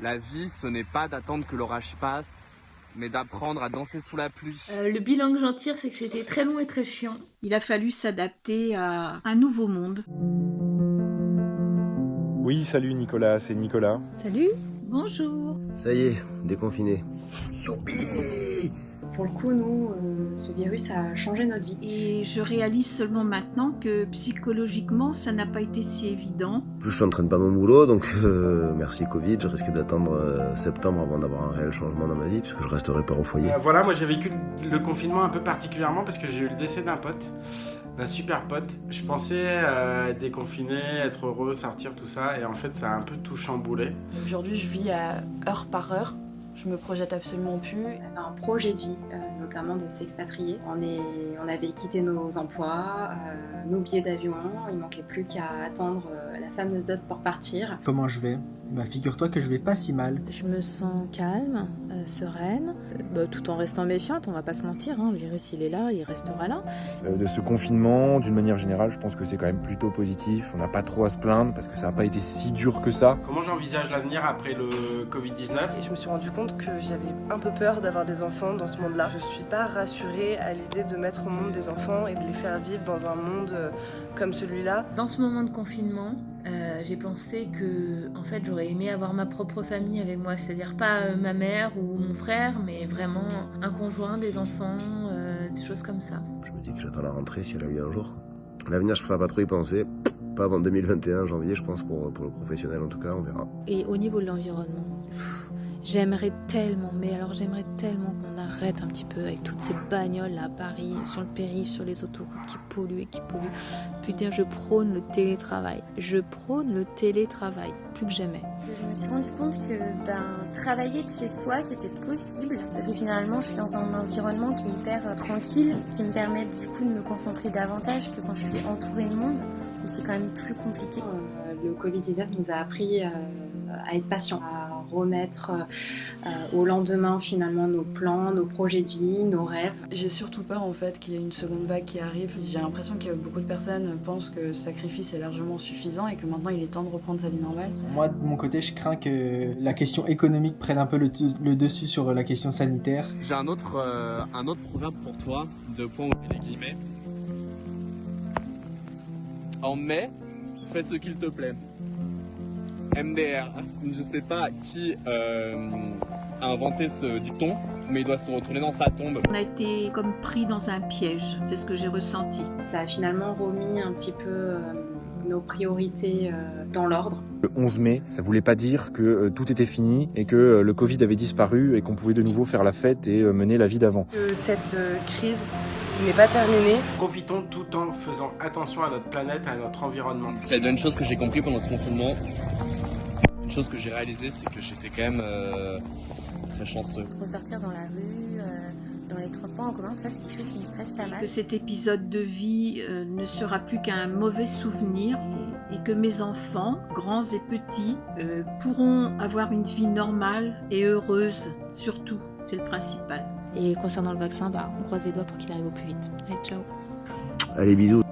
La vie, ce n'est pas d'attendre que l'orage passe, mais d'apprendre à danser sous la pluie. Le bilan que j'en tire, c'est que c'était très long et très chiant. Il a fallu s'adapter à un nouveau monde. Oui, salut Nicolas, c'est Nicolas. Salut. Bonjour. Ça y est, déconfiné. Pour le coup, nous, ce virus a changé notre vie. Et je réalise seulement maintenant que psychologiquement, ça n'a pas été si évident. En plus, je suis en train de perdre mon boulot, donc merci Covid, je risque d'attendre septembre avant d'avoir un réel changement dans ma vie, puisque je resterai pas au foyer. Voilà, moi j'ai vécu le confinement un peu particulièrement parce que j'ai eu le décès d'un pote, d'un super pote. Je pensais être déconfiné, être heureux, sortir, tout ça, et en fait ça a un peu tout chamboulé. Aujourd'hui, je vis à heure par heure. Je me projette absolument plus. On avait un projet de vie, notamment de s'expatrier. On avait quitté nos emplois, nos billets d'avion. Il manquait plus qu'à attendre la fameuse dot pour partir. Comment je vais ? Figure-toi que je vais pas si mal. Je me sens calme, sereine, tout en restant méfiante, on va pas se mentir, le virus il est là, il restera là. De ce confinement, d'une manière générale, je pense que c'est quand même plutôt positif. On n'a pas trop à se plaindre parce que ça n'a pas été si dur que ça. Comment j'envisage l'avenir après le Covid-19 ? Et je me suis rendu compte que j'avais un peu peur d'avoir des enfants dans ce monde-là. Je suis pas rassurée à l'idée de mettre au monde des enfants et de les faire vivre dans un monde comme celui-là. Dans ce moment de confinement, j'ai pensé que en fait j'aurais aimé avoir ma propre famille avec moi, c'est-à-dire pas ma mère ou mon frère, mais vraiment un conjoint, des enfants, des choses comme ça. Je me dis que j'attends la rentrée si elle a lieu un jour. L'avenir, je ne ferai pas trop y penser. Pas avant 2021, janvier, je pense, pour le professionnel en tout cas, on verra. Et au niveau de l'environnement, j'aimerais tellement qu'on arrête un petit peu avec toutes ces bagnoles là à Paris, sur le périph', sur les autoroutes qui polluent. Putain, je prône le télétravail. Plus que jamais. Je me suis rendu compte que travailler de chez soi, c'était possible. Parce que finalement, je suis dans un environnement qui est hyper tranquille, qui me permet du coup de me concentrer davantage que quand je suis entourée de monde. Mais c'est quand même plus compliqué. Le Covid-19 nous a appris à être patients, à remettre au lendemain finalement nos plans, nos projets de vie, nos rêves. J'ai surtout peur en fait qu'il y ait une seconde vague qui arrive. J'ai l'impression que beaucoup de personnes pensent que ce sacrifice est largement suffisant et que maintenant il est temps de reprendre sa vie normale. Moi, de mon côté, je crains que la question économique prenne un peu le dessus sur la question sanitaire. J'ai un autre proverbe pour toi, 2 points ouvrez les guillemets. En mai, fais ce qu'il te plaît. MDR. Je sais pas qui a inventé ce dicton, mais il doit se retourner dans sa tombe. On a été comme pris dans un piège, c'est ce que j'ai ressenti. Ça a finalement remis un petit peu nos priorités dans l'ordre. Le 11 mai, ça voulait pas dire que tout était fini et que le Covid avait disparu et qu'on pouvait de nouveau faire la fête et mener la vie d'avant. Que cette crise n'est pas terminée. Profitons tout en faisant attention à notre planète, à notre environnement. C'est bien une chose que j'ai compris pendant ce confinement. Une chose que j'ai réalisée, c'est que j'étais quand même très chanceux. Ressortir dans la rue, dans les transports en commun, tout ça c'est quelque chose qui me stresse pas mal. Que cet épisode de vie ne sera plus qu'un mauvais souvenir et que mes enfants, grands et petits, pourront avoir une vie normale et heureuse, surtout, c'est le principal. Et concernant le vaccin, on croise les doigts pour qu'il arrive au plus vite. Allez, ciao. Allez, bisous.